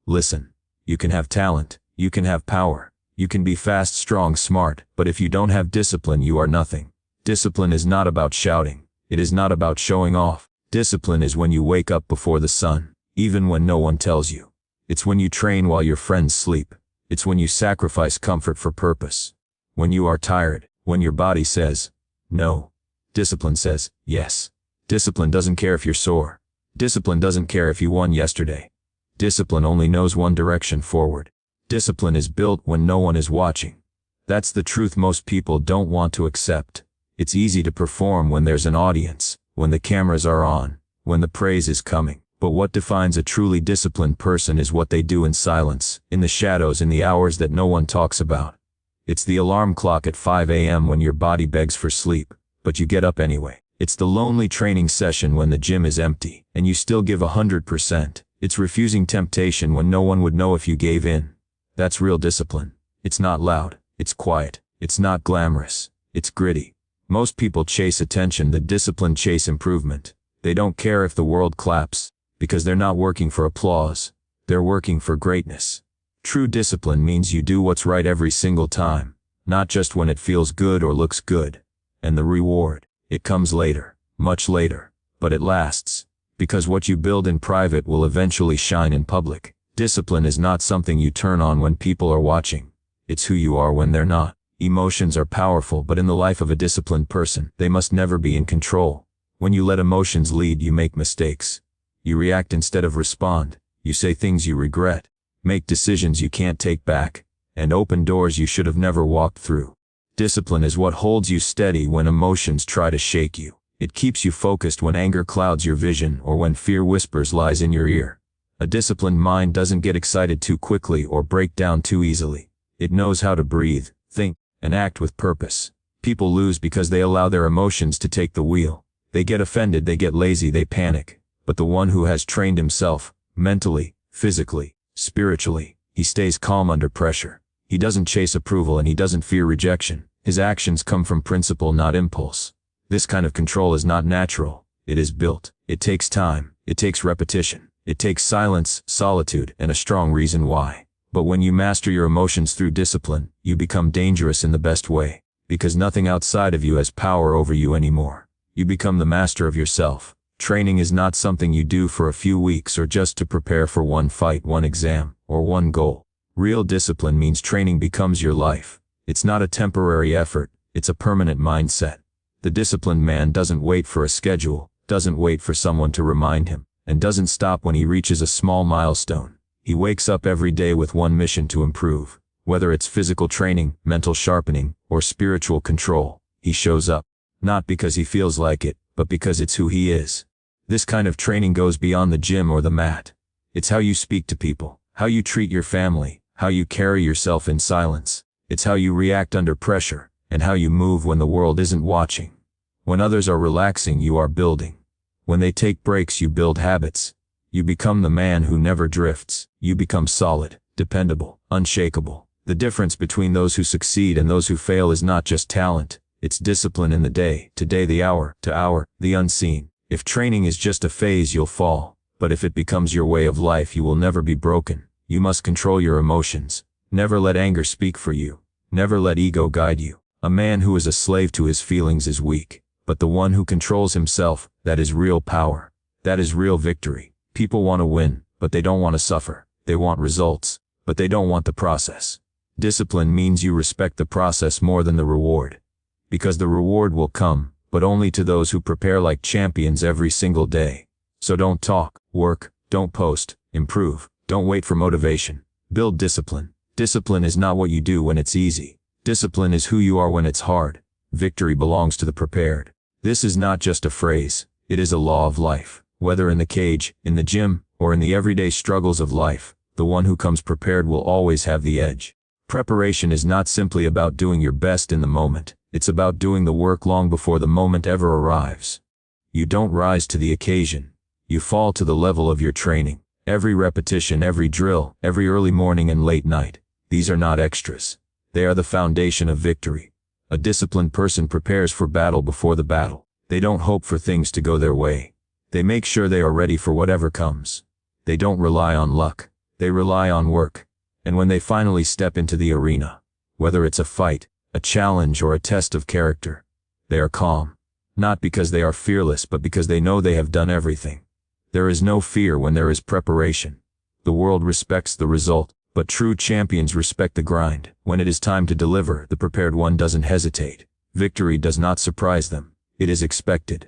Listen. You can have talent, you can have power, you can be fast, strong, smart, but if you don't have discipline, you are nothing. Discipline is not about shouting. It is not about showing off. Discipline is when you wake up before the sun, even when no one tells you. It's when you train while your friends sleep. It's when you sacrifice comfort for purpose. When you are tired, when your body says, no. Discipline says, yes. Discipline doesn't care if you're sore. Discipline doesn't care if you won yesterday. Discipline only knows one direction forward. Discipline is built when no one is watching. That's the truth most people don't want to accept. It's easy to perform when there's an audience, when the cameras are on, when the praise is coming. But what defines a truly disciplined person is what they do in silence, in the shadows, in the hours that no one talks about. It's the alarm clock at 5 a.m. when your body begs for sleep, but you get up anyway. It's the lonely training session when the gym is empty, and you still give 100%. It's refusing temptation when no one would know if you gave in. That's real discipline. It's not loud, it's quiet, it's not glamorous, it's gritty. Most people chase attention, the disciplined chase improvement. They don't care if the world claps, because they're not working for applause, they're working for greatness. True discipline means you do what's right every single time, not just when it feels good or looks good. And the reward, it comes later, much later, but it lasts. Because what you build in private will eventually shine in public. Discipline is not something you turn on when people are watching. It's who you are when they're not. Emotions are powerful, but in the life of a disciplined person, they must never be in control. When you let emotions lead, you make mistakes. You react instead of respond. You say things you regret. Make decisions you can't take back. And open doors you should have never walked through. Discipline is what holds you steady when emotions try to shake you. It keeps you focused when anger clouds your vision or when fear whispers lies in your ear. A disciplined mind doesn't get excited too quickly or break down too easily. It knows how to breathe, think, and act with purpose. People lose because they allow their emotions to take the wheel. They get offended, they get lazy, they panic. But the one who has trained himself, mentally, physically, spiritually, he stays calm under pressure. He doesn't chase approval and he doesn't fear rejection. His actions come from principle, not impulse. This kind of control is not natural. It is built. It takes time. It takes repetition. It takes silence, solitude, and a strong reason why. But when you master your emotions through discipline, you become dangerous in the best way. Because nothing outside of you has power over you anymore. You become the master of yourself. Training is not something you do for a few weeks or just to prepare for one fight, one exam, or one goal. Real discipline means training becomes your life. It's not a temporary effort. It's a permanent mindset. The disciplined man doesn't wait for a schedule, doesn't wait for someone to remind him, and doesn't stop when he reaches a small milestone. He wakes up every day with one mission to improve. Whether it's physical training, mental sharpening, or spiritual control, he shows up. Not because he feels like it, but because it's who he is. This kind of training goes beyond the gym or the mat. It's how you speak to people, how you treat your family, how you carry yourself in silence. It's how you react under pressure, and how you move when the world isn't watching. When others are relaxing, you are building. When they take breaks, you build habits. You become the man who never drifts. You become solid, dependable, unshakable. The difference between those who succeed and those who fail is not just talent. It's discipline in the day, to day, the hour, to hour, the unseen. If training is just a phase, you'll fall. But if it becomes your way of life, you will never be broken. You must control your emotions. Never let anger speak for you. Never let ego guide you. A man who is a slave to his feelings is weak. But the one who controls himself, that is real power. That is real victory. People want to win, but they don't want to suffer. They want results, but they don't want the process. Discipline means you respect the process more than the reward. Because the reward will come, but only to those who prepare like champions every single day. So don't talk, work, don't post, improve, don't wait for motivation. Build discipline. Discipline is not what you do when it's easy. Discipline is who you are when it's hard. Victory belongs to the prepared. This is not just a phrase, it is a law of life. Whether in the cage, in the gym, or in the everyday struggles of life, the one who comes prepared will always have the edge. Preparation is not simply about doing your best in the moment, it's about doing the work long before the moment ever arrives. You don't rise to the occasion, you fall to the level of your training. Every repetition, every drill, every early morning and late night, these are not extras. They are the foundation of victory. A disciplined person prepares for battle before the battle. They don't hope for things to go their way. They make sure they are ready for whatever comes. They don't rely on luck. They rely on work. And when they finally step into the arena, whether it's a fight, a challenge, or a test of character, they are calm. Not because they are fearless, but because they know they have done everything. There is no fear when there is preparation. The world respects the result, but true champions respect the grind. When it is time to deliver, the prepared one doesn't hesitate. Victory does not surprise them. It is expected.